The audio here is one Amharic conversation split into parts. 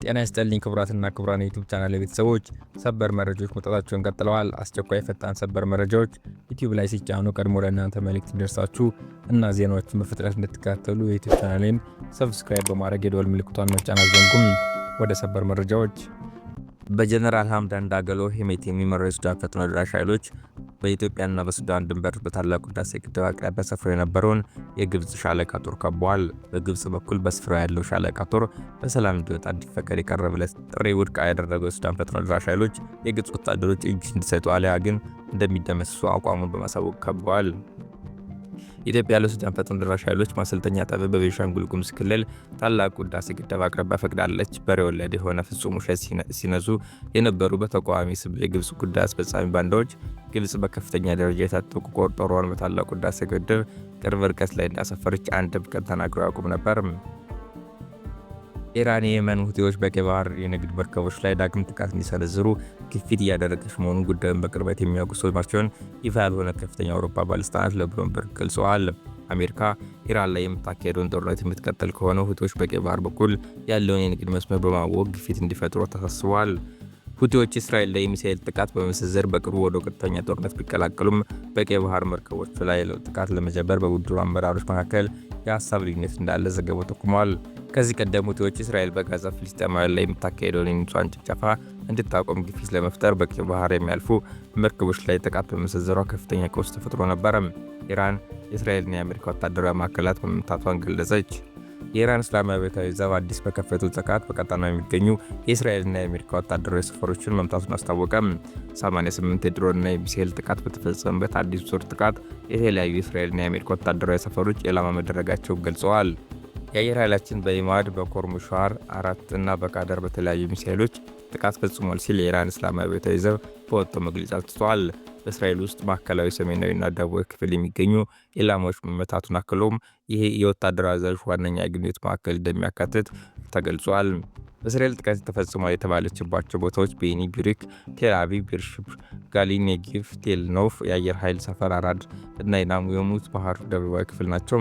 ጤና ይስጥልኝ ክቡራትና ክቡራን የዩቲዩብ ቻናል ቤተሰቦች፣ ሰበር መረጃዎች መውጣታቸውን ቀጥለዋል። አስቸኳይ ፈጣን ሰበር መረጃዎች ዩቲዩብ ላይ ሲጫኑ ቀድሞ ለእናንተ መልእክት እንዲደርሳችሁ እና ዜናዎችን በፍጥነት እንድትከታተሉ የዩቲዩብ ቻናሌን ሰብስክራይብ በማድረግ የደወል ምልክቷን መጫን አትዘንጉም። ወደ ሰበር መረጃዎች። በጀነራል ሐምዳን ዳገሎ ሄሜቲ የሚመራው የሱዳን ፈጥኖ ደራሽ ኃይሎች በኢትዮጵያና በሱዳን ድንበር በታላቁ ህዳሴ ግድብ አቅራቢያ ሰፍሮ የነበረውን የግብጽ ሻለቃ ጦር ከበዋል። በግብጽ በኩል በስፍራው ያለው ሻለቃ ጦር በሰላም እንዲወጣ እንዲፈቀድ የቀረበለት ጥሪ ውድቅ ያደረገው የሱዳን ፈጥኖ ደራሽ ኃይሎች የግብጽ ወታደሮች እጅ እንዲሰጡ አሊያ ግን እንደሚደመሰሱ አቋሙን በማሳወቅ ከበዋል። ኢትዮጵያ ለሱዳን ፈጥኖ ደራሽ ኃይሎች ማሰልጠኛ ጣቢያ በቤኒሻንጉል ጉሙዝ ክልል ታላቁ ህዳሴ ግድብ አቅራቢያ ፈቅዳለች። በሬ ወለድ የሆነ ፍጹም ውሸት ሲነዙ የነበሩ በተቃዋሚ ስም የግብጽ ጉዳይ አስፈጻሚ ባንዳዎች ግብጽ በከፍተኛ ደረጃ የታጠቁ ጦሯን በታላቁ ህዳሴ ግድብ ቅርብ ርቀት ላይ እንዳሰፈረች አንድም ቀን ተናግረው ያውቁም ነበር። ኢራን የየመን ሁቲዎች በቀይ ባህር የንግድ መርከቦች ላይ ዳግም ጥቃት እንዲሰነዝሩ ግፊት እያደረገች መሆኑን ጉዳዩን በቅርበት የሚያውቁ ሰዎችን ይፋ ያልሆነ ከፍተኛ አውሮፓ ባለስልጣናት ለብሉምበርግ ገልጸዋል። አሜሪካ ኢራን ላይ የምታካሄደውን ጦርነት የምትቀጥል ከሆነ ሁቲዎች በቀይ ባህር በኩል ያለውን የንግድ መስመር በማወቅ ግፊት እንዲፈጥሩ ተሳስበዋል። ሁቲዎች እስራኤል ላይ የሚሳኤል ጥቃት በመሰንዘር በቅርቡ ወደ ቀጥተኛ ጦርነት ቢቀላቀሉም በቀይ ባህር መርከቦች ላይ ጥቃት ለመጀመር በቡድኑ አመራሮች መካከል የሀሳብ ልዩነት እንዳለ ዘገባው ጠቁሟል። ከዚህ ቀደም ሁቲዎች እስራኤል በጋዛ ፍልስጤማውያን ላይ የምታካሄደውን የንጹሃን ጭፍጨፋ እንድታቆም ግፊት ለመፍጠር በቀይ ባህር የሚያልፉ መርከቦች ላይ ጥቃት በመሰንዘሯ ከፍተኛ ቀውስ ተፈጥሮ ነበር። ኢራን የእስራኤልና የአሜሪካ ወታደራዊ ማዕከላት መምታቷን ገለጸች። የኢራን እስላማዊ አብዮታዊ ዘብ አዲስ በከፈቱ ጥቃት በቀጣናው የሚገኙ የእስራኤልና የአሜሪካ ወታደራዊ ሰፈሮችን መምታቱን አስታወቀ። 88 የድሮንና የሚሳኤል ጥቃት በተፈጸመበት አዲሱ ዙር ጥቃት የተለያዩ የእስራኤልና የአሜሪካ ወታደራዊ ሰፈሮች ኢላማ መደረጋቸውን ገልጸዋል። የአየር ኃይላችን በኢማድ በኮርሙሻር 4 እና በቃደር በተለያዩ ሚሳኤሎች ጥቃት ፈጽሟል ሲል የኢራን እስላማዊ አብዮታዊ ዘብ በወጣው መግለጫ አትቷል። በእስራኤል ውስጥ ማዕከላዊ፣ ሰሜናዊና ደቡባዊ ክፍል የሚገኙ ኢላማዎች መመታቱን አክሎም ይህ የወታደራዊ አዛዦች ዋነኛ የግንኙነት ማዕከል እንደሚያካትት ተገልጿል። በእስራኤል ጥቃት ተፈጽሟል የተባለችባቸው ቦታዎች ቤኒ ብሪክ፣ ቴል አቪቭ፣ ቤርሸባ፣ ጋሊል፣ ኔጌቭ፣ ቴል ኖፍ የአየር ኃይል ሰፈር፣ አራድ እና የሙት ባህር ደቡባዊ ክፍል ናቸው።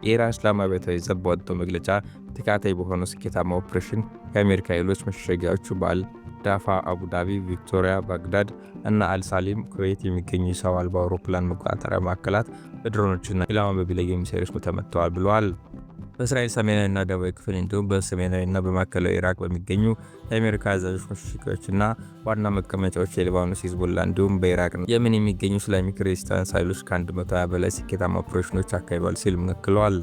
የኢራን እስላማዊ አብዮታዊ ዘብ በወጣው መግለጫ ተከታታይ በሆነው ስኬታማ ኦፕሬሽን የአሜሪካ ኃይሎች መሸሸጊያዎቹ ባል ዳፋ፣ አቡዳቢ፣ ቪክቶሪያ፣ ባግዳድ እና አልሳሊም ኩዌት የሚገኙ የሰው አልባ አውሮፕላን መቆጣጠሪያ ማዕከላት በድሮኖችና ኢላማ በሚለዩ ሚሳኤሎች ተመትተዋል ብለዋል። በእስራኤል ሰሜናዊና ደቡባዊ ክፍል እንዲሁም በሰሜናዊና በማዕከላዊ ኢራቅ በሚገኙ የአሜሪካ አዛዦች መሸሸጊያዎችና ዋና መቀመጫዎች የሊባኖስ ሂዝቦላ እንዲሁም በኢራቅ የመን የሚገኙ እስላሚክ ሬዚስታንስ ኃይሎች ከ120 በላይ ስኬታማ ኦፕሬሽኖች አካሂደዋል ሲል መክለዋል።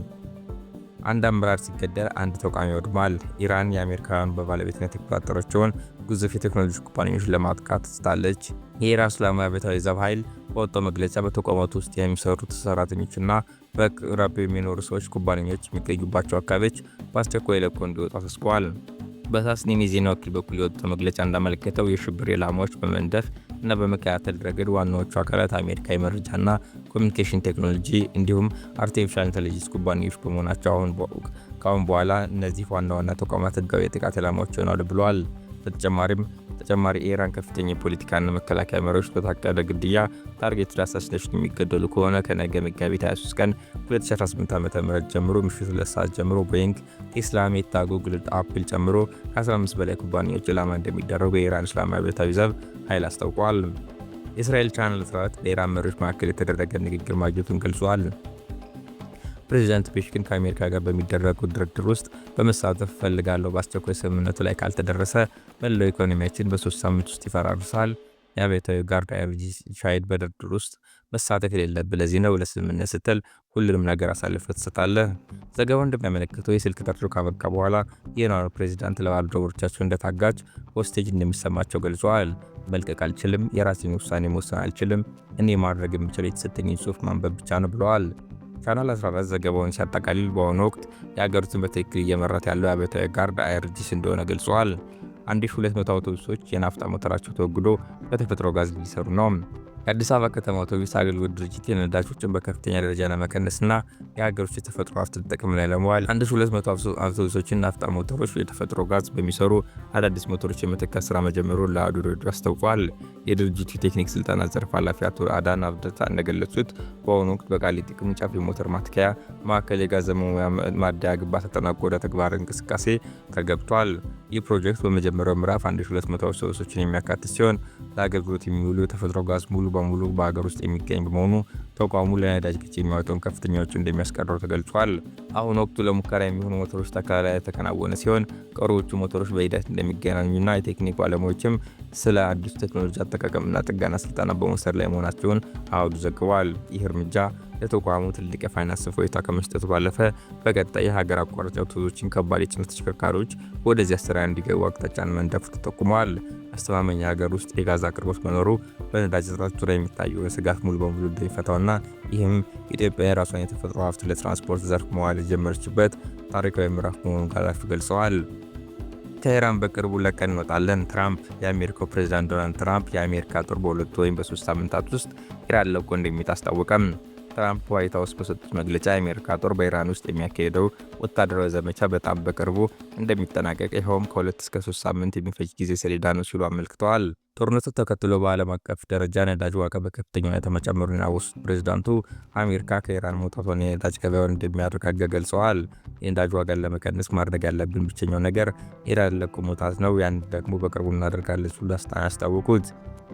አንድ አመራር ሲገደል አንድ ተቋም ይወድማል። ኢራን የአሜሪካውያን በባለቤትነት የተቆጣጠረችውን ግዙፍ የቴክኖሎጂ ኩባንያዎች ለማጥቃት ትስታለች። የኢራን እስላማዊ አብዮታዊ ዘብ ኃይል በወጣው መግለጫ በተቋማቱ ውስጥ የሚሰሩ ሰራተኞችና በአቅራቢያው የሚኖሩ ሰዎች ኩባንያዎች የሚገኙባቸው አካባቢዎች በአስቸኳይ ለቀው እንዲወጡ አሳስበዋል። በታስኒም የዜና ወኪል በኩል የወጣው መግለጫ እንዳመለከተው የሽብር ኢላማዎች በመንደፍ እና በመከታተል ረገድ ዋናዎቹ አካላት አሜሪካ የመረጃና ኮሚኒኬሽን ቴክኖሎጂ እንዲሁም አርቲፊሻል ኢንተለጀንስ ኩባንያዎች በመሆናቸው ከአሁን በኋላ እነዚህ ዋና ተቋማት ህጋዊ የጥቃት ኢላማዎች ይሆናሉ ብለዋል። ተጨማሪ የኢራን ከፍተኛ የፖለቲካና መከላከያ መሪዎች በታቀደ ግድያ ታርጌት አሳሲኔሽን የሚገደሉ ከሆነ ከነገ መጋቢት 23 ቀን 2018 ዓ.ም ጀምሮ ምሽት 2 ሰዓት ጀምሮ ቦይንግ፣ ቴስላ፣ ሜታ፣ ጉግል፣ አፕል ጨምሮ ከ15 በላይ ኩባንያዎች ኢላማ እንደሚደረጉ የኢራን እስላማዊ አብዮታዊ ዘብ ኃይል አስታውቋል። የእስራኤል ቻናል 14 በኢራን መሪዎች መካከል የተደረገ ንግግር ማግኘቱን ገልጿል። ፕሬዚዳንት ፔሽኪን ከአሜሪካ ጋር በሚደረጉ ድርድር ውስጥ በመሳተፍ ፈልጋለሁ፣ በአስቸኳይ ስምምነቱ ላይ ካልተደረሰ መላው ኢኮኖሚያችን በ3 ሳምንት ውስጥ ይፈራርሳል። የአብዮታዊ ጋርድ ሻሂድ በድርድር ውስጥ መሳተፍ የሌለብህ ለዚህ ነው፣ ለስምምነት ስትል ሁሉንም ነገር አሳልፈህ ትሰጣለህ። ዘገባው እንደሚያመለክተው የስልክ ጥሪው ካበቃ በኋላ የኢራኑ ፕሬዚዳንት ለባልደረቦቻቸው እንደታጋች ሆስቴጅ እንደሚሰማቸው ገልጸዋል። መልቀቅ አልችልም፣ የራሴን ውሳኔ መወሰን አልችልም፣ እኔ ማድረግ የምችለው የተሰጠኝ ጽሑፍ ማንበብ ብቻ ነው ብለዋል። ቻናል 14 ዘገባውን ሲያጠቃልል በአሁኑ ወቅት የሀገሪቱን በትክክል እየመራት ያለው የአብዮታዊ ጋርድ አይአርጂሲ እንደሆነ ገልጿል። 1200 አውቶቡሶች የናፍጣ ሞተራቸው ተወግዶ በተፈጥሮ ጋዝ ሊሰሩ ነው። የአዲስ አበባ ከተማ አውቶቡስ አገልግሎት ድርጅት የነዳጅ ወጪን በከፍተኛ ደረጃ ለመቀነስና የሀገር ውስጥ የተፈጥሮ ሀብትን ጥቅም ላይ ለማዋል 1200 አውቶቡሶችና ናፍጣ ሞተሮች የተፈጥሮ ጋዝ በሚሰሩ አዳዲስ ሞተሮች የመተካት ስራ መጀመሩን ለአሀዱ ሬዲዮ አስታውቋል። የድርጅቱ የቴክኒክ ስልጠና ዘርፍ ኃላፊ አቶ አዳን አብደታ እንደገለጹት በአሁኑ ወቅት በቃሊቲ ቅርንጫፍ የሞተር ማትከያ ማዕከል የጋዝ መሙያ ማደያ ግንባታ ተጠናቆ ወደ ተግባር እንቅስቃሴ ተገብቷል። ይህ ፕሮጀክት በመጀመሪያው ምዕራፍ 1200 አውቶቡሶችን የሚያካትት ሲሆን ለአገልግሎት የሚውሉ የተፈጥሮ ጋዝ ሙሉ በሙሉ በሀገር ውስጥ የሚገኝ በመሆኑ ተቋሙ ለነዳጅ ግጭ የሚያወጣውን ከፍተኛ ወጪ እንደሚያስቀረው ተገልጿል። አሁን ወቅቱ ለሙከራ የሚሆኑ ሞተሮች ተከላ ላይ የተከናወነ ሲሆን ቀሪዎቹ ሞተሮች በሂደት እንደሚገናኙና የቴክኒክ ባለሙያዎችም ስለ አዲሱ ቴክኖሎጂ አጠቃቀምና ጥገና ስልጠና በመውሰድ ላይ መሆናቸውን አሀዱ ዘግቧል። ይህ እርምጃ ለተቋሙ ትልቅ የፋይናንስ እፎይታ ከመስጠቱ ባለፈ በቀጣይ የሀገር አቋራጭ አውቶቡሶችን ከባድ የጭነት ተሽከርካሪዎች ወደዚያ ስራ እንዲገቡ አቅጣጫን መንደፉ ተጠቁመዋል። አስተማማኝ ሀገር ውስጥ የጋዝ አቅርቦት መኖሩ በነዳጅ እጥረት ዙሪያ የሚታየውን ስጋት ሙሉ በሙሉ እንደሚፈታውና ይህም ኢትዮጵያ የራሷን የተፈጥሮ ሀብት ለትራንስፖርት ዘርፍ መዋል የጀመረችበት ታሪካዊ ምዕራፍ መሆኑን ኃላፊው ገልጸዋል። ከኢራን በቅርቡ ለቀን እንወጣለን። ትራምፕ የአሜሪካው ፕሬዝዳንት ዶናልድ ትራምፕ የአሜሪካ ጦር በ2 ወይም በ3 ሳምንታት ውስጥ ኢራን ለቆ እንደሚወጣ አስታወቀም። ትራምፕ ዋይት ሀውስ በሰጡት መግለጫ የአሜሪካ ጦር በኢራን ውስጥ የሚያካሄደው ወታደራዊ ዘመቻ በጣም በቅርቡ እንደሚጠናቀቅ ይኸውም ከ2 እስከ 3 ሳምንት የሚፈጅ ጊዜ ሰሌዳ ነው ሲሉ አመልክተዋል። ጦርነቱ ተከትሎ በዓለም አቀፍ ደረጃ ነዳጅ ዋጋ በከፍተኛ ሁኔታ መጨመሩን ያወሱት ፕሬዝዳንቱ አሜሪካ ከኢራን መውጣቷን የነዳጅ ገበያውን እንደሚያረጋጋ ገልጸዋል። የነዳጅ ዋጋን ለመቀነስ ማድረግ ያለብን ብቸኛው ነገር ኢራን ለቆ መውጣት ነው፣ ያን ደግሞ በቅርቡ እናደርጋለን ሲሉ ያስታወቁት።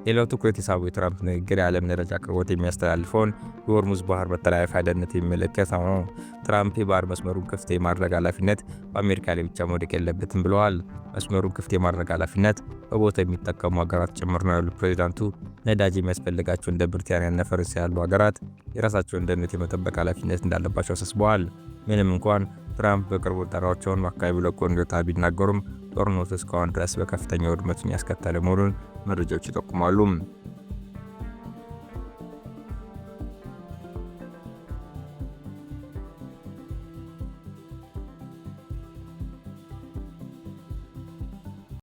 ሌላው ትኩረት የሳበው የትራምፕ ንግግር የዓለም ነዳጅ አቅርቦት የሚያስተላልፈውን የሆርሙዝ ባህር መተላለፊያ ደህንነት የሚመለከት ነው። ትራምፕ የባህር መስመሩን ክፍት የማድረግ ኃላፊነት በአሜሪካ ላይ ብቻ መውደቅ የለበትም ብለዋል። መስመሩን ክፍት የማድረግ ኃላፊነት በቦታ የሚጠቀሙ ሀገራት ጭምር ነው ያሉት ፕሬዚዳንቱ ነዳጅ የሚያስፈልጋቸው እንደ ብሪታንያና ፈረንሳይ ያሉ ሀገራት የራሳቸውን ደህንነት የመጠበቅ ኃላፊነት እንዳለባቸው አሳስበዋል። ምንም እንኳን ትራምፕ በቅርቡ ወታደራቸውን አካባቢ ለቆ እንዲወጣ ቢናገሩም ጦርነቱ እስካሁን ድረስ በከፍተኛ ውድመቱን ያስከተለ መሆኑን መረጃዎች ይጠቁማሉ።